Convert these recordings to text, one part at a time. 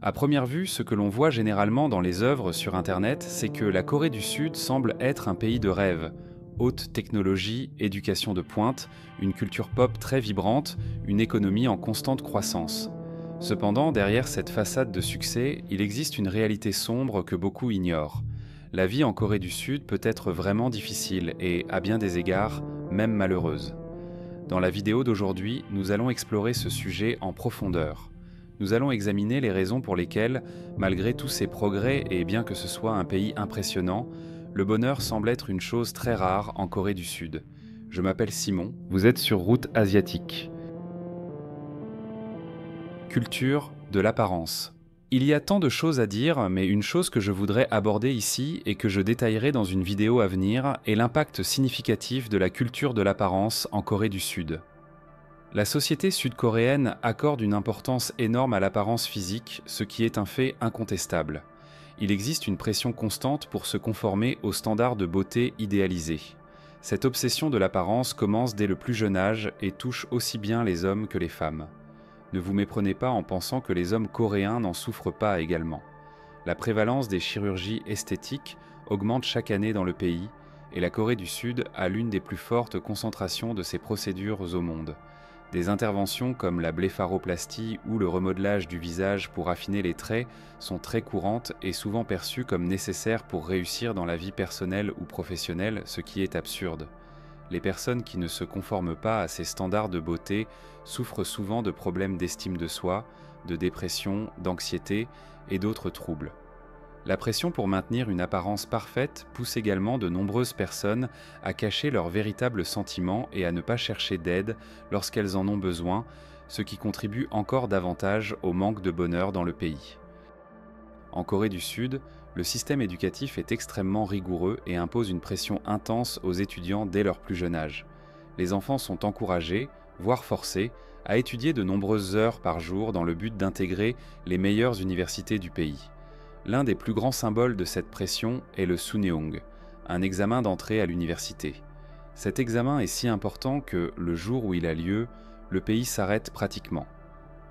À première vue, ce que l'on voit généralement dans les œuvres sur Internet, c'est que la Corée du Sud semble être un pays de rêve. Haute technologie, éducation de pointe, une culture pop très vibrante, une économie en constante croissance. Cependant, derrière cette façade de succès, il existe une réalité sombre que beaucoup ignorent. La vie en Corée du Sud peut être vraiment difficile et, à bien des égards, même malheureuse. Dans la vidéo d'aujourd'hui, nous allons explorer ce sujet en profondeur. Nous allons examiner les raisons pour lesquelles, malgré tous ces progrès et bien que ce soit un pays impressionnant, le bonheur semble être une chose très rare en Corée du Sud. Je m'appelle Simon, vous êtes sur Route Asiatique. Culture de l'apparence. Il y a tant de choses à dire, mais une chose que je voudrais aborder ici et que je détaillerai dans une vidéo à venir est l'impact significatif de la culture de l'apparence en Corée du Sud. La société sud-coréenne accorde une importance énorme à l'apparence physique, ce qui est un fait incontestable. Il existe une pression constante pour se conformer aux standards de beauté idéalisés. Cette obsession de l'apparence commence dès le plus jeune âge et touche aussi bien les hommes que les femmes. Ne vous méprenez pas en pensant que les hommes coréens n'en souffrent pas également. La prévalence des chirurgies esthétiques augmente chaque année dans le pays et la Corée du Sud a l'une des plus fortes concentrations de ces procédures au monde. Des interventions comme la blépharoplastie ou le remodelage du visage pour affiner les traits sont très courantes et souvent perçues comme nécessaires pour réussir dans la vie personnelle ou professionnelle, ce qui est absurde. Les personnes qui ne se conforment pas à ces standards de beauté souffrent souvent de problèmes d'estime de soi, de dépression, d'anxiété et d'autres troubles. La pression pour maintenir une apparence parfaite pousse également de nombreuses personnes à cacher leurs véritables sentiments et à ne pas chercher d'aide lorsqu'elles en ont besoin, ce qui contribue encore davantage au manque de bonheur dans le pays. En Corée du Sud, le système éducatif est extrêmement rigoureux et impose une pression intense aux étudiants dès leur plus jeune âge. Les enfants sont encouragés, voire forcés, à étudier de nombreuses heures par jour dans le but d'intégrer les meilleures universités du pays. L'un des plus grands symboles de cette pression est le Suneong, un examen d'entrée à l'université. Cet examen est si important que, le jour où il a lieu, le pays s'arrête pratiquement.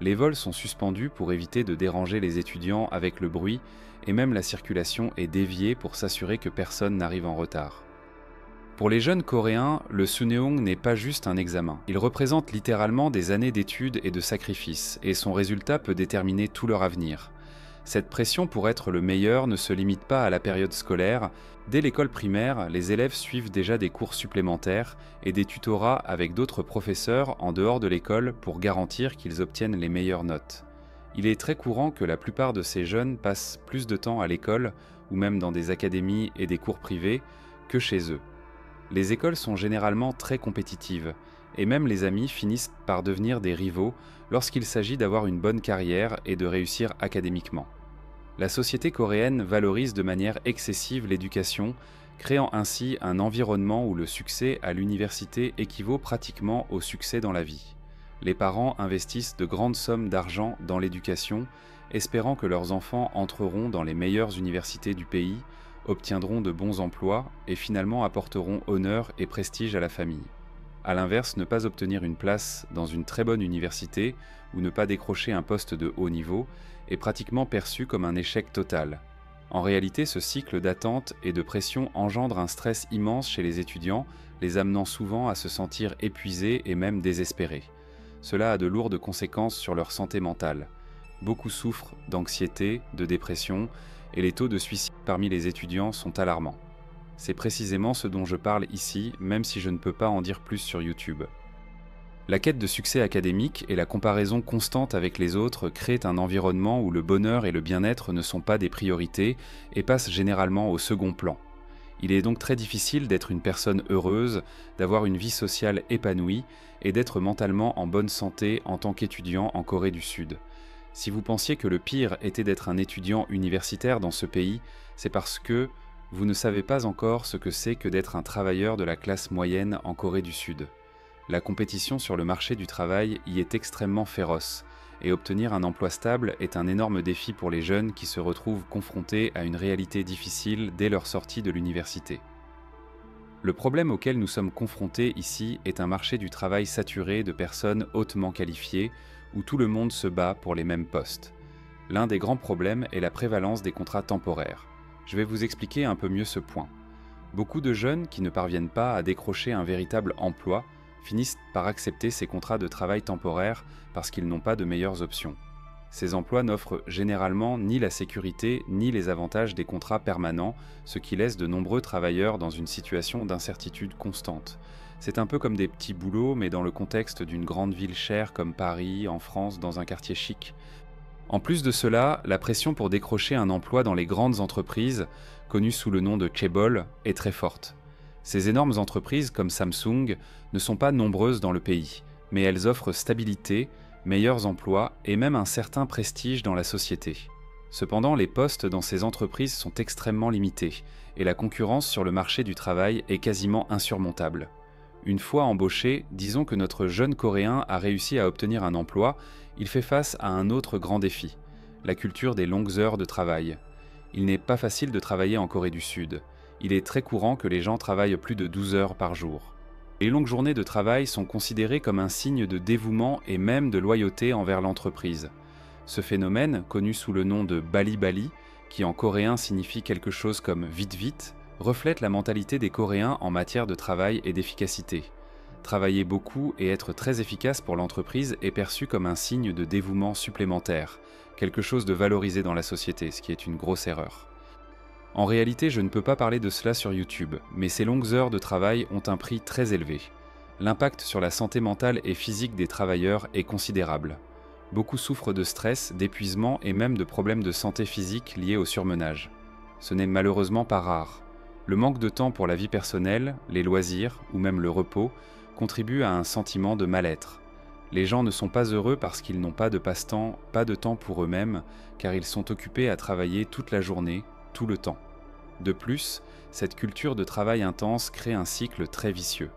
Les vols sont suspendus pour éviter de déranger les étudiants avec le bruit et même la circulation est déviée pour s'assurer que personne n'arrive en retard. Pour les jeunes Coréens, le Suneong n'est pas juste un examen. Il représente littéralement des années d'études et de sacrifices, et son résultat peut déterminer tout leur avenir. Cette pression pour être le meilleur ne se limite pas à la période scolaire. Dès l'école primaire, les élèves suivent déjà des cours supplémentaires et des tutorats avec d'autres professeurs en dehors de l'école pour garantir qu'ils obtiennent les meilleures notes. Il est très courant que la plupart de ces jeunes passent plus de temps à l'école ou même dans des académies et des cours privés que chez eux. Les écoles sont généralement très compétitives et même les amis finissent par devenir des rivaux lorsqu'il s'agit d'avoir une bonne carrière et de réussir académiquement. La société coréenne valorise de manière excessive l'éducation, créant ainsi un environnement où le succès à l'université équivaut pratiquement au succès dans la vie. Les parents investissent de grandes sommes d'argent dans l'éducation, espérant que leurs enfants entreront dans les meilleures universités du pays, obtiendront de bons emplois et finalement apporteront honneur et prestige à la famille. A l'inverse, ne pas obtenir une place dans une très bonne université ou ne pas décrocher un poste de haut niveau est pratiquement perçu comme un échec total. En réalité, ce cycle d'attente et de pression engendre un stress immense chez les étudiants, les amenant souvent à se sentir épuisés et même désespérés. Cela a de lourdes conséquences sur leur santé mentale. Beaucoup souffrent d'anxiété, de dépression, et les taux de suicide parmi les étudiants sont alarmants. C'est précisément ce dont je parle ici, même si je ne peux pas en dire plus sur YouTube. La quête de succès académique et la comparaison constante avec les autres créent un environnement où le bonheur et le bien-être ne sont pas des priorités et passent généralement au second plan. Il est donc très difficile d'être une personne heureuse, d'avoir une vie sociale épanouie et d'être mentalement en bonne santé en tant qu'étudiant en Corée du Sud. Si vous pensiez que le pire était d'être un étudiant universitaire dans ce pays, c'est parce que vous ne savez pas encore ce que c'est que d'être un travailleur de la classe moyenne en Corée du Sud. La compétition sur le marché du travail y est extrêmement féroce, et obtenir un emploi stable est un énorme défi pour les jeunes qui se retrouvent confrontés à une réalité difficile dès leur sortie de l'université. Le problème auquel nous sommes confrontés ici est un marché du travail saturé de personnes hautement qualifiées, où tout le monde se bat pour les mêmes postes. L'un des grands problèmes est la prévalence des contrats temporaires. Je vais vous expliquer un peu mieux ce point. Beaucoup de jeunes qui ne parviennent pas à décrocher un véritable emploi finissent par accepter ces contrats de travail temporaires parce qu'ils n'ont pas de meilleures options. Ces emplois n'offrent généralement ni la sécurité ni les avantages des contrats permanents, ce qui laisse de nombreux travailleurs dans une situation d'incertitude constante. C'est un peu comme des petits boulots, mais dans le contexte d'une grande ville chère comme Paris, en France, dans un quartier chic. En plus de cela, la pression pour décrocher un emploi dans les grandes entreprises, connues sous le nom de chaebol, est très forte. Ces énormes entreprises comme Samsung ne sont pas nombreuses dans le pays, mais elles offrent stabilité, meilleurs emplois et même un certain prestige dans la société. Cependant, les postes dans ces entreprises sont extrêmement limités et la concurrence sur le marché du travail est quasiment insurmontable. Une fois embauché, disons que notre jeune Coréen a réussi à obtenir un emploi, il fait face à un autre grand défi, la culture des longues heures de travail. Il n'est pas facile de travailler en Corée du Sud. Il est très courant que les gens travaillent plus de 12 heures par jour. Les longues journées de travail sont considérées comme un signe de dévouement et même de loyauté envers l'entreprise. Ce phénomène, connu sous le nom de Bali Bali, qui en coréen signifie quelque chose comme vite vite, reflète la mentalité des Coréens en matière de travail et d'efficacité. Travailler beaucoup et être très efficace pour l'entreprise est perçu comme un signe de dévouement supplémentaire, quelque chose de valorisé dans la société, ce qui est une grosse erreur. En réalité, je ne peux pas parler de cela sur YouTube, mais ces longues heures de travail ont un prix très élevé. L'impact sur la santé mentale et physique des travailleurs est considérable. Beaucoup souffrent de stress, d'épuisement et même de problèmes de santé physique liés au surmenage. Ce n'est malheureusement pas rare. Le manque de temps pour la vie personnelle, les loisirs ou même le repos contribue à un sentiment de mal-être. Les gens ne sont pas heureux parce qu'ils n'ont pas de passe-temps, pas de temps pour eux-mêmes, car ils sont occupés à travailler toute la journée, tout le temps. De plus, cette culture de travail intense crée un cycle très vicieux.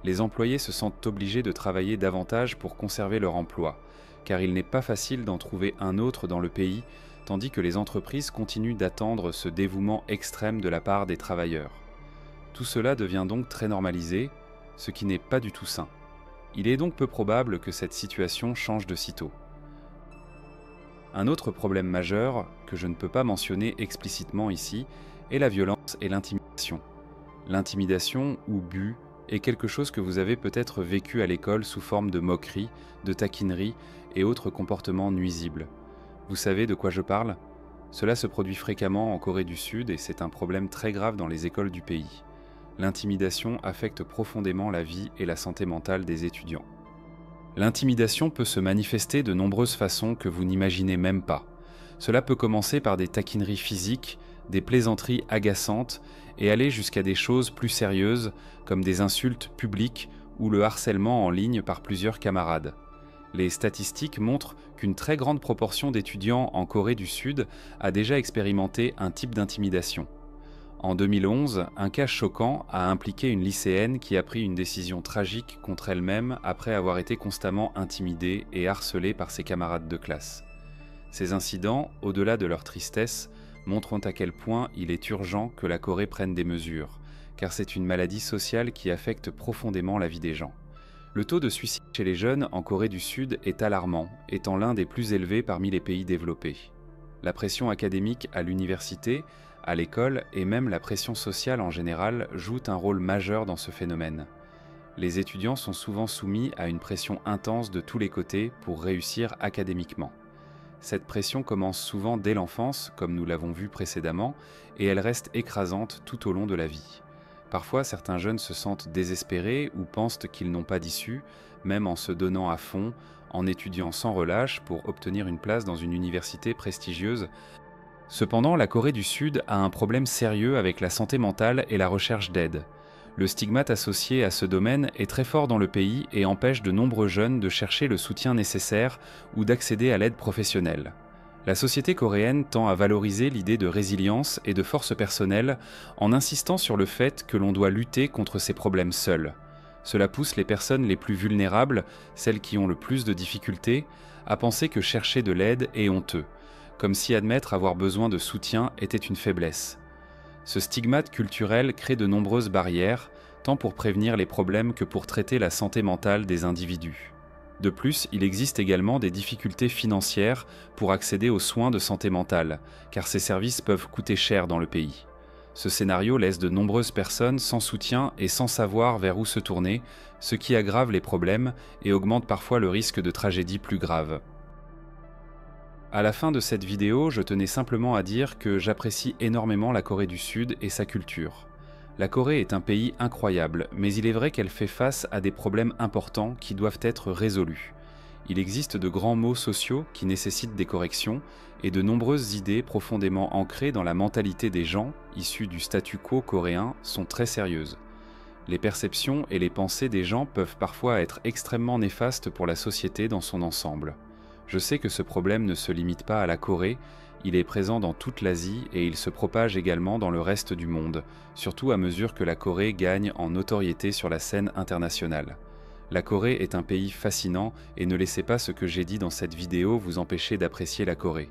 Les employés se sentent obligés de travailler davantage pour conserver leur emploi, car il n'est pas facile d'en trouver un autre dans le pays, tandis que les entreprises continuent d'attendre ce dévouement extrême de la part des travailleurs. Tout cela devient donc très normalisé, ce qui n'est pas du tout sain. Il est donc peu probable que cette situation change de sitôt. Un autre problème majeur, que je ne peux pas mentionner explicitement ici, est la violence et l'intimidation. L'intimidation, ou but, est quelque chose que vous avez peut-être vécu à l'école sous forme de moquerie, de taquinerie et autres comportements nuisibles. Vous savez de quoi je parle ? Cela se produit fréquemment en Corée du Sud et c'est un problème très grave dans les écoles du pays. L'intimidation affecte profondément la vie et la santé mentale des étudiants. L'intimidation peut se manifester de nombreuses façons que vous n'imaginez même pas. Cela peut commencer par des taquineries physiques, des plaisanteries agaçantes et aller jusqu'à des choses plus sérieuses comme des insultes publiques ou le harcèlement en ligne par plusieurs camarades. Les statistiques montrent qu'une très grande proportion d'étudiants en Corée du Sud a déjà expérimenté un type d'intimidation. En 2011, un cas choquant a impliqué une lycéenne qui a pris une décision tragique contre elle-même après avoir été constamment intimidée et harcelée par ses camarades de classe. Ces incidents, au-delà de leur tristesse, montrent à quel point il est urgent que la Corée prenne des mesures, car c'est une maladie sociale qui affecte profondément la vie des gens. Le taux de suicide chez les jeunes en Corée du Sud est alarmant, étant l'un des plus élevés parmi les pays développés. La pression académique à l'université, à l'école et même la pression sociale en général jouent un rôle majeur dans ce phénomène. Les étudiants sont souvent soumis à une pression intense de tous les côtés pour réussir académiquement. Cette pression commence souvent dès l'enfance, comme nous l'avons vu précédemment, et elle reste écrasante tout au long de la vie. Parfois, certains jeunes se sentent désespérés ou pensent qu'ils n'ont pas d'issue, même en se donnant à fond, en étudiant sans relâche pour obtenir une place dans une université prestigieuse. Cependant, la Corée du Sud a un problème sérieux avec la santé mentale et la recherche d'aide. Le stigmate associé à ce domaine est très fort dans le pays et empêche de nombreux jeunes de chercher le soutien nécessaire ou d'accéder à l'aide professionnelle. La société coréenne tend à valoriser l'idée de résilience et de force personnelle en insistant sur le fait que l'on doit lutter contre ces problèmes seuls. Cela pousse les personnes les plus vulnérables, celles qui ont le plus de difficultés, à penser que chercher de l'aide est honteux, comme si admettre avoir besoin de soutien était une faiblesse. Ce stigmate culturel crée de nombreuses barrières, tant pour prévenir les problèmes que pour traiter la santé mentale des individus. De plus, il existe également des difficultés financières pour accéder aux soins de santé mentale, car ces services peuvent coûter cher dans le pays. Ce scénario laisse de nombreuses personnes sans soutien et sans savoir vers où se tourner, ce qui aggrave les problèmes et augmente parfois le risque de tragédies plus graves. À la fin de cette vidéo, je tenais simplement à dire que j'apprécie énormément la Corée du Sud et sa culture. La Corée est un pays incroyable, mais il est vrai qu'elle fait face à des problèmes importants qui doivent être résolus. Il existe de grands maux sociaux qui nécessitent des corrections et de nombreuses idées profondément ancrées dans la mentalité des gens, issus du statu quo coréen, sont très sérieuses. Les perceptions et les pensées des gens peuvent parfois être extrêmement néfastes pour la société dans son ensemble. Je sais que ce problème ne se limite pas à la Corée, il est présent dans toute l'Asie et il se propage également dans le reste du monde, surtout à mesure que la Corée gagne en notoriété sur la scène internationale. La Corée est un pays fascinant et ne laissez pas ce que j'ai dit dans cette vidéo vous empêcher d'apprécier la Corée.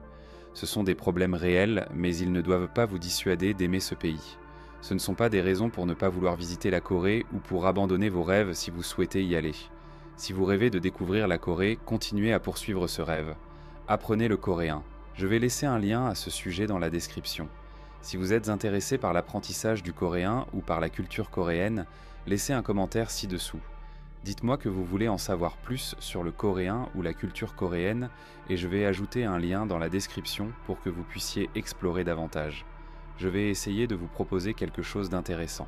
Ce sont des problèmes réels, mais ils ne doivent pas vous dissuader d'aimer ce pays. Ce ne sont pas des raisons pour ne pas vouloir visiter la Corée ou pour abandonner vos rêves si vous souhaitez y aller. Si vous rêvez de découvrir la Corée, continuez à poursuivre ce rêve. Apprenez le coréen. Je vais laisser un lien à ce sujet dans la description. Si vous êtes intéressé par l'apprentissage du coréen ou par la culture coréenne, laissez un commentaire ci-dessous. Dites-moi que vous voulez en savoir plus sur le coréen ou la culture coréenne et je vais ajouter un lien dans la description pour que vous puissiez explorer davantage. Je vais essayer de vous proposer quelque chose d'intéressant.